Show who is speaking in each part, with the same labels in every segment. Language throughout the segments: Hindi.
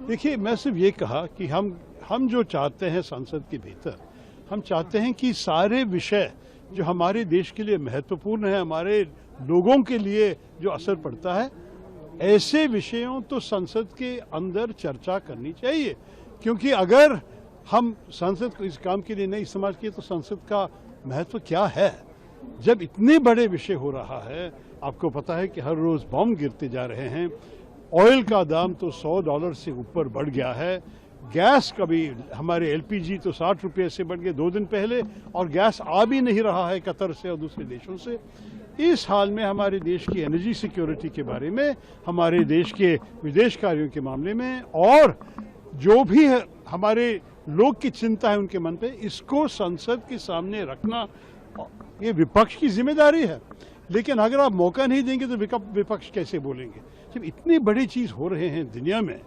Speaker 1: देखिए, मैं सिर्फ ये कहा कि हम जो चाहते हैं संसद के भीतर, हम चाहते हैं कि सारे विषय जो हमारे देश के लिए महत्वपूर्ण है, हमारे लोगों के लिए जो असर पड़ता है, ऐसे विषयों तो संसद के अंदर चर्चा करनी चाहिए। क्योंकि अगर हम संसद को इस काम के लिए नहीं इस्तेमाल किए तो संसद का महत्व क्या है? जब इतने बड़े विषय हो रहा है, आपको पता है कि हर रोज बम गिरते जा रहे हैं, ऑयल का दाम तो $100 से ऊपर बढ़ गया है, गैस का भी हमारे एलपीजी तो 60 रुपये से बढ़ गए 2 दिन पहले, और गैस आ भी नहीं रहा है कतर से और दूसरे देशों से। इस हाल में हमारे देश की एनर्जी सिक्योरिटी के बारे में, हमारे देश के विदेश कार्यों के मामले में, और जो भी है हमारे लोग की चिंता है उनके मन पे, इसको संसद के सामने रखना ये विपक्ष की जिम्मेदारी है। लेकिन अगर आप मौका नहीं देंगे तो विपक्ष कैसे बोलेंगे? जब इतनी बड़ी चीज हो रहे हैं दुनिया में,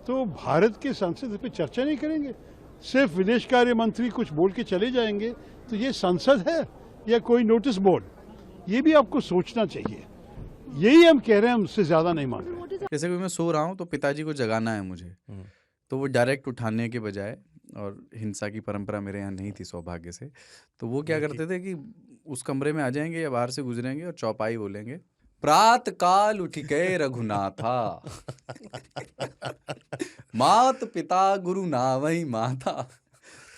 Speaker 1: तो भारत के संसद इस पर चर्चा नहीं करेंगे, सिर्फ विदेश कार्य मंत्री कुछ बोल के चले जाएंगे, तो ये संसद है या कोई नोटिस बोर्ड? ये भी आपको सोचना चाहिए। यही हम कह रहे हैं, हम उससे ज्यादा नहीं मांग रहे।
Speaker 2: जैसे कि मैं सो रहा हूँ तो पिताजी को जगाना है मुझे, तो वो डायरेक्ट उठाने के बजाय, और हिंसा की परंपरा मेरे यहाँ नहीं थी सौभाग्य से, तो वो क्या करते थे कि उस कमरे में आ जाएंगे या बाहर से गुजरेंगे और चौपाई बोलेंगे, प्रात काल उठिके रघुनाथा मात पिता गुरु नावई माता।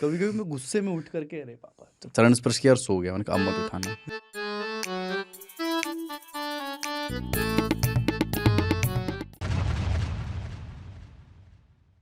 Speaker 2: कभी कभी मैं गुस्से में उठ करके अरे पापा चरण स्पर्श किया और सो गया। मैंने कहा अब मत उठाना।